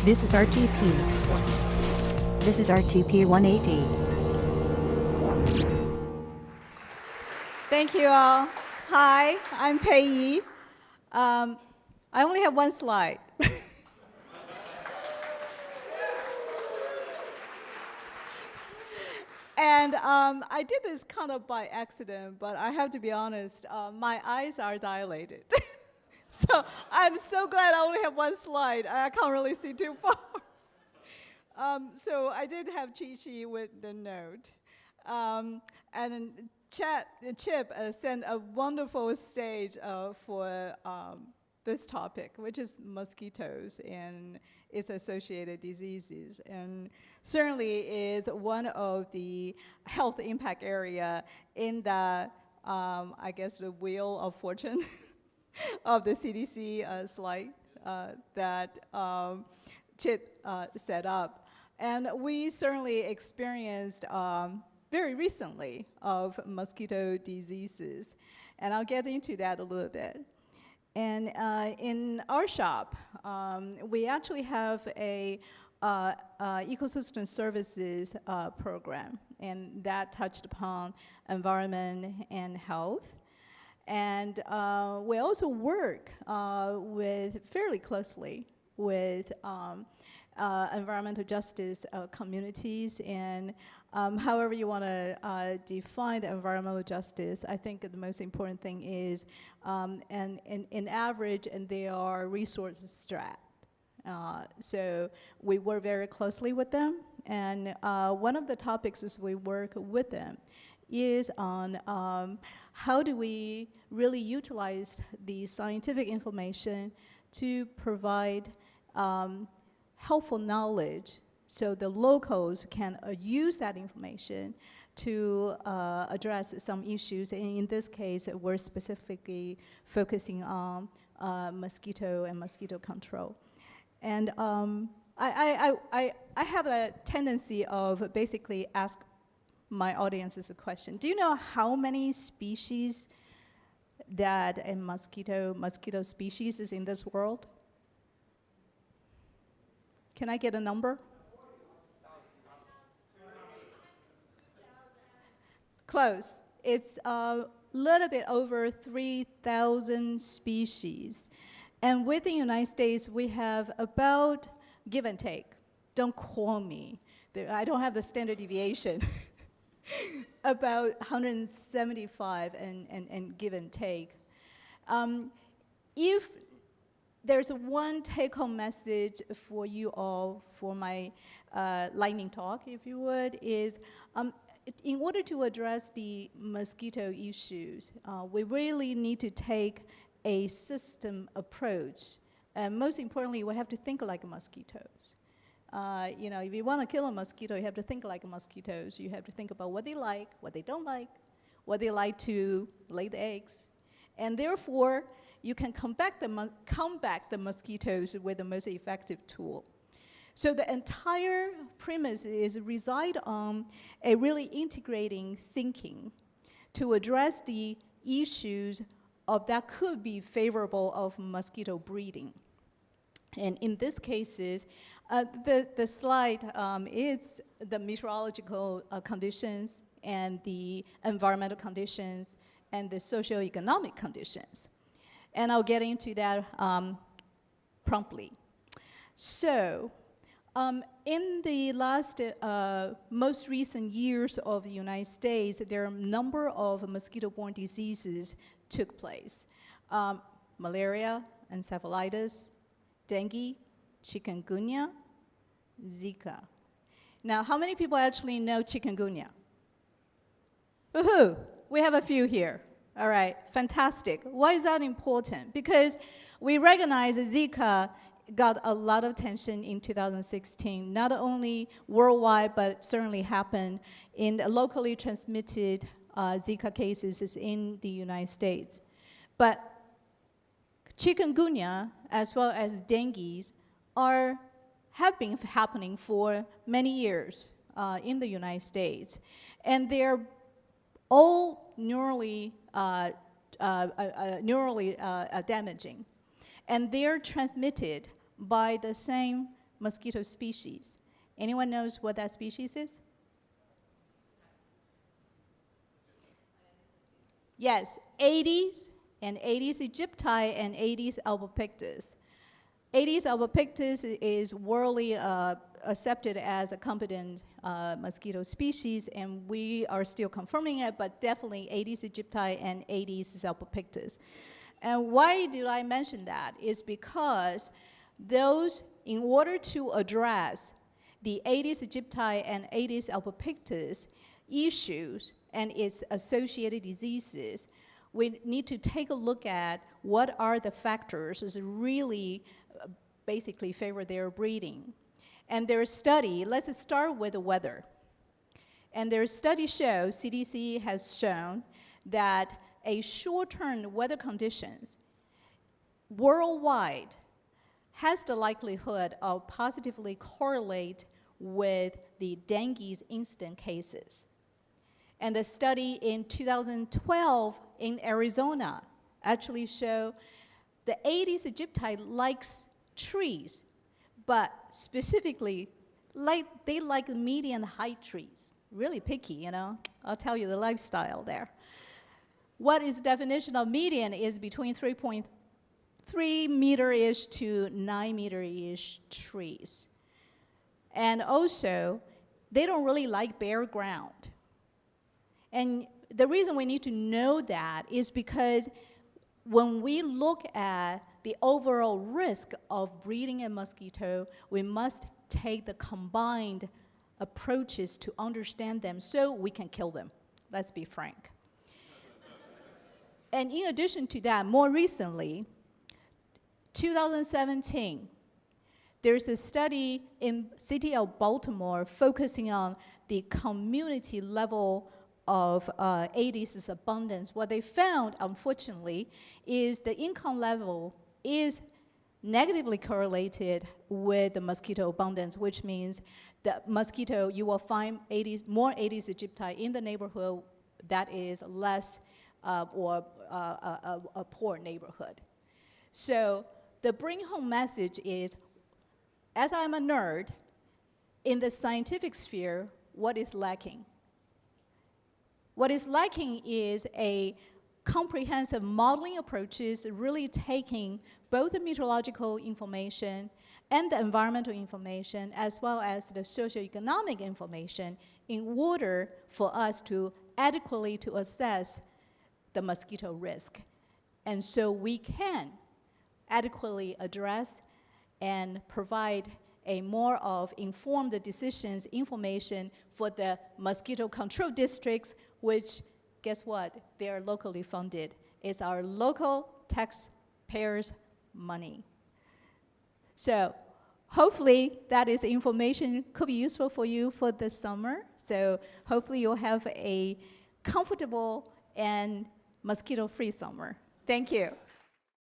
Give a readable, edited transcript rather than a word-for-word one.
This is RTP. This is RTP180. Thank you all. Hi, I'm Pai-Yei. I only have one slide. And I did this kind of by accident, but I have to be honest, my eyes are dilated. So I'm so glad I only have one slide. I can't really see too far. So I did have Chi-Chi with the note. And Chip sent a wonderful stage for this topic, which is mosquitoes and its associated diseases. And certainly is one of the health impact area in the, I guess, the wheel of fortune of the CDC slide that Chip set up. And we certainly experienced very recently of mosquito diseases. And I'll get into that a little bit. And in our shop, we actually have a ecosystem services program, and that touched upon environment and health. And we also work fairly closely with environmental justice communities, and however you want to define the environmental justice, I think the most important thing is, and in average, and they are resource strapped. So we work very closely with them, and one of the topics as we work with them is on how do we really utilize the scientific information to provide helpful knowledge so the locals can use that information to address some issues. And in this case, we're specifically focusing on mosquito and mosquito control. And I have a tendency of basically ask my audiences a question. Do you know how many species that a mosquito species is in this world? Can I get a number? Close. It's a little bit over 3,000 species. And within the United States, we have about, give and take, don't quote me, I don't have the standard deviation, about 175 and give and take. If there's one take-home message for you all for my lightning talk, if you would, is in order to address the mosquito issues, we really need to take a system approach. And most importantly, we have to think like mosquitoes. You know, if you want to kill a mosquito, you have to think like mosquitoes. You have to think about what they like, what they don't like, what they like to lay the eggs. And therefore, you can combat the mosquitoes with the most effective tool. So the entire premise is reside on a really integrating thinking to address the issues of that could be favorable of mosquito breeding. And in this cases, the slide is the meteorological conditions and the environmental conditions and the socioeconomic conditions. And I'll get into that promptly. So, in the last, most recent years of the United States, there are a number of mosquito-borne diseases took place. Malaria, encephalitis, dengue, chikungunya, Zika. Now, how many people actually know chikungunya? Woohoo! We have a few here. All right, fantastic. Why is that important? Because we recognize that Zika got a lot of attention in 2016, not only worldwide, but certainly happened in locally transmitted Zika cases in the United States. But chikungunya, as well as dengue, have been happening for many years in the United States. And they're all neurally damaging. And they're transmitted by the same mosquito species. Anyone knows what that species is? Yes, Aedes and Aedes aegypti and Aedes albopictus. Aedes albopictus is worldly accepted as a competent mosquito species, and we are still confirming it, but definitely Aedes aegypti and Aedes albopictus. And why do I mention that? Is because those, in order to address the Aedes aegypti and Aedes albopictus issues and its associated diseases, we need to take a look at what are the factors that really basically favor their breeding. And their study, let's start with the weather. And their study shows, CDC has shown, that a short-term weather conditions worldwide has the likelihood of positively correlate with the dengue incident cases. And the study in 2012 in Arizona actually showed the Aedes aegypti likes trees, but specifically, they like medium height trees. Really picky, you know. I'll tell you the lifestyle there. What is the definition of median is between 3.3 meter-ish to 9 meter-ish trees. And also, they don't really like bare ground. And the reason we need to know that is because when we look at the overall risk of breeding a mosquito, we must take the combined approaches to understand them so we can kill them. Let's be frank. And in addition to that, more recently, 2017, there's a study in city of Baltimore focusing on the community level of Aedes abundance. What they found, unfortunately, is the income level is negatively correlated with the mosquito abundance, which means the mosquito, you will find more Aedes aegypti in the neighborhood that is less or a poor neighborhood. So the bring home message is, as I'm a nerd, in the scientific sphere, what is lacking? What is lacking is a comprehensive modeling approaches, really taking both the meteorological information and the environmental information, as well as the socioeconomic information, in order for us to adequately to assess the mosquito risk. And so we can adequately address and provide a more of informed decisions, information for the mosquito control districts, which, guess what? They are locally funded. It's our local taxpayers' money. So hopefully that is information could be useful for you for this summer. So hopefully you'll have a comfortable and mosquito-free summer. Thank you.